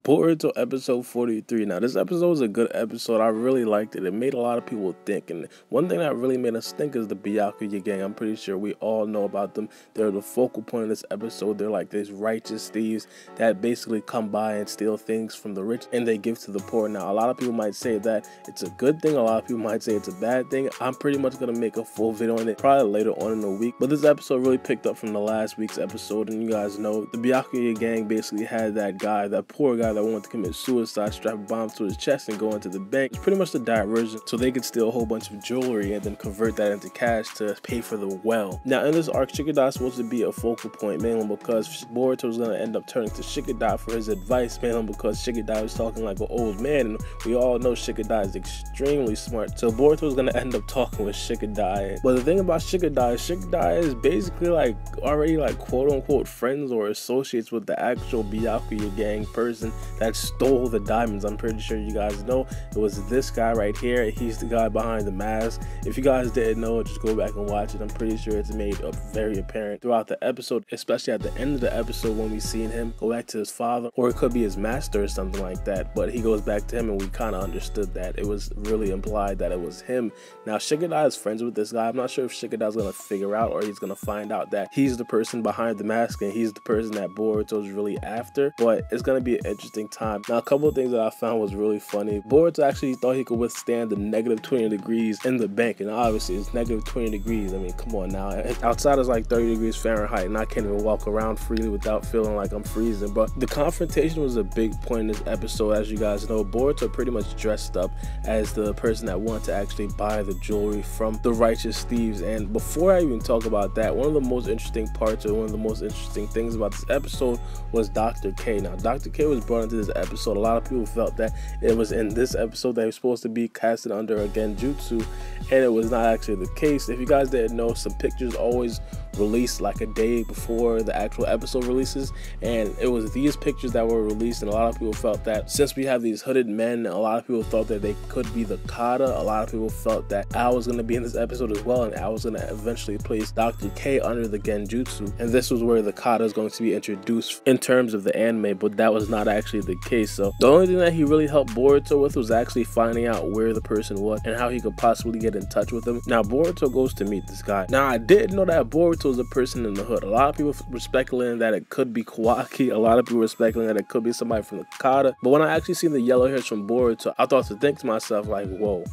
Boruto episode 43. Now, this episode was a good episode. I really liked it. It made a lot of people think. And one thing that really made us think is the Byakuya gang. I'm pretty sure we all know about them. They're the focal point of this episode. They're like these righteous thieves that basically come by and steal things from the rich and they give to the poor. Now, a lot of people might say that it's a good thing. A lot of people might say it's a bad thing. I'm pretty much going to make a full video on it probably later on in the week. But this episode really picked up from the last week's episode. And you guys know the Byakuya gang basically had that guy, that poor guy that wanted to commit suicide, strap a bomb to his chest and go into the bank. It's pretty much the diversion so they could steal a whole bunch of jewelry and then convert that into cash to pay for the well. Now in this arc, Shikadai is supposed to be a focal point, mainly because Boruto was going to end up turning to Shikadai for his advice, mainly because Shikadai was talking like an old man, and we all know Shikadai is extremely smart. So Boruto was going to end up talking with Shikadai. But the thing about Shikadai is basically like already like quote unquote friends or associates with the actual Byakuya gang person that stole the diamonds. I'm pretty sure you guys know it was this guy right here. He's the guy behind the mask. If you guys didn't know, just go back and watch it. I'm pretty sure it's made very apparent throughout the episode, especially at the end of the episode when we seen him go back to his father, or it could be his master or something like that, but he goes back to him and we kind of understood that it was really implied that it was him. Now Shikadai is friends with this guy. I'm not sure if Shikadai's gonna figure out, or he's gonna find out that he's the person behind the mask and he's the person that Boruto's really after, but it's gonna be an interesting time. Now a couple of things that I found was really funny. Boruto actually thought he could withstand the negative 20 degrees in the bank, and obviously it's negative 20 degrees. I mean, come on now. Outside is like 30 degrees Fahrenheit and I can't even walk around freely without feeling like I'm freezing. But the confrontation was a big point in this episode. As you guys know, Boruto pretty much dressed up as the person that wanted to actually buy the jewelry from the righteous thieves. And before I even talk about that, one of the most interesting parts, or one of the most interesting things about this episode was Dr. K. Now Dr. K was brought into this episode. A lot of people felt that it was in this episode that he was supposed to be casted under a genjutsu, and it was not actually the case. If you guys didn't know, some pictures always released like a day before the actual episode releases, and it was these pictures that were released, and a lot of people felt that since we have these hooded men, a lot of people thought that they could be the kata. A lot of people felt that Al was going to be in this episode as well, and Al was going to eventually place Dr. K under the genjutsu, and this was where the kata is going to be introduced in terms of the anime, but that was not actually the case. So the only thing that he really helped Boruto with was actually finding out where the person was and how he could possibly get in touch with him. Now Boruto goes to meet this guy. Now I didn't know that Boruto was a person in the hood. A lot of people were speculating that it could be Kawaki. A lot of people were speculating that it could be somebody from the kata. But when I actually seen the yellow hairs from Boruto, I thought to think to myself like, whoa,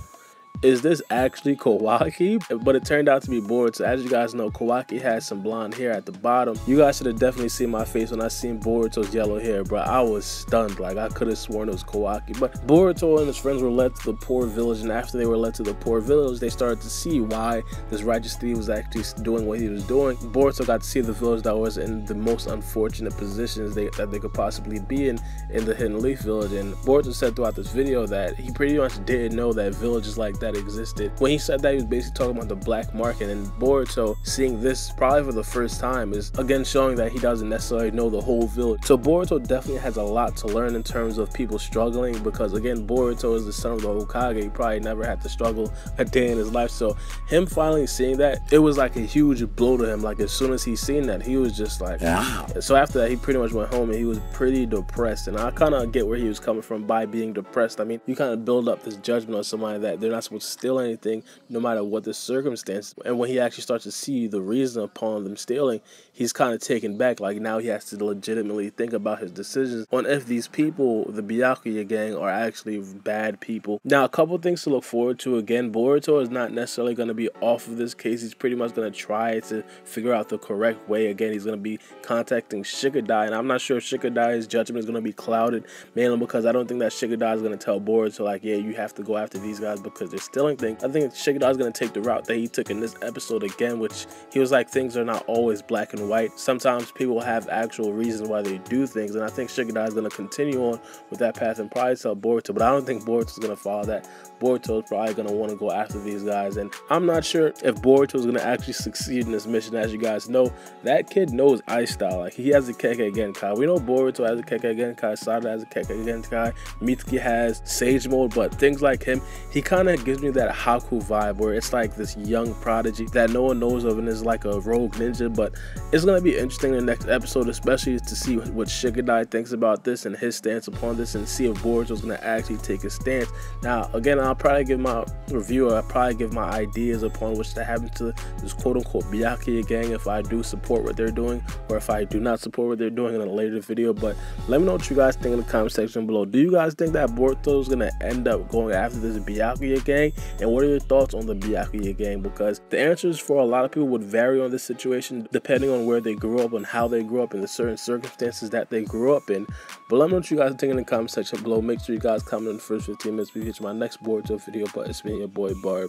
is this actually Kawaki? But it turned out to be Boruto. As you guys know, Kawaki has some blonde hair at the bottom. You guys should have definitely seen my face when I seen Boruto's yellow hair, bro. I was stunned. Like, I could have sworn it was Kawaki. But Boruto and his friends were led to the poor village, and after they were led to the poor village, they started to see why this righteous thief was actually doing what he was doing. Boruto got to see the village that was in the most unfortunate positions that they could possibly be in the Hidden Leaf village. And Boruto said throughout this video that he pretty much didn't know that villages like that existed. When he said that, he was basically talking about the black market, and Boruto seeing this probably for the first time is again showing that he doesn't necessarily know the whole village. So Boruto definitely has a lot to learn in terms of people struggling, because again, Boruto is the son of the Hokage. He probably never had to struggle a day in his life. So him finally seeing that, it was like a huge blow to him. Like as soon as he seen that, he was just like, wow. So after that, he pretty much went home and he was pretty depressed, and I kind of get where he was coming from by being depressed. I mean, you kind of build up this judgment on somebody that they're not supposed to steal anything no matter what the circumstance, and when he actually starts to see the reason upon them stealing, he's kind of taken back. Like now he has to legitimately think about his decisions on if these people, the Byakuya gang, are actually bad people. Now a couple things to look forward to. Again, Boruto is not necessarily going to be off of this case. He's pretty much going to try to figure out the correct way. Again, he's going to be contacting Shikadai, and I'm not sure if Shikadai's judgment is going to be clouded, mainly because I don't think that Shikadai is going to tell Boruto like, yeah, you have to go after these guys because they're stealing things. I think Shikadai is going to take the route that he took in this episode again, which he was like, things are not always black and white. Sometimes people have actual reasons why they do things, and I think Shikadai is going to continue on with that path and probably tell Boruto, but I don't think Boruto is going to follow that. Boruto is probably going to want to go after these guys, and I'm not sure if Boruto is going to actually succeed in this mission. As you guys know, that kid knows ice style. Like, he has a kekegenkai. We know Boruto has a kekegenkai, Sada has a kekegenkai, Mitsuki has Sage Mode, but things like him, he kind of gives gives me that Haku vibe, where it's like this young prodigy that no one knows of and is like a rogue ninja. But it's gonna be interesting in the next episode, especially to see what Shikadai thinks about this and his stance upon this, and see if Boruto's gonna actually take a stance. Now again, I'll probably give my review, I'll probably give my ideas upon what's to happen to this quote-unquote Byakuya gang, if I do support what they're doing or if I do not support what they're doing, in a later video. But let me know what you guys think in the comment section below. Do you guys think that Boruto is gonna end up going after this Byakuya gang, and what are your thoughts on the Byakuya gang? Because the answers for a lot of people would vary on this situation depending on where they grew up and how they grew up and the certain circumstances that they grew up in. But let me know what you guys think in the comment section below. Make sure you guys comment in the first 15 minutes before you get my next Boruto video. But it's been your boy Baara,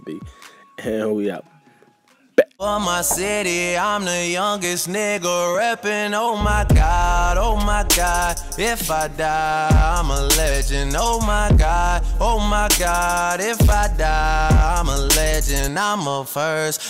and we out. For my city, I'm the youngest nigga reppin'. Oh my God, oh my God. If I die, I'm a legend. Oh my God, if I die, I'm a legend. I'm a first.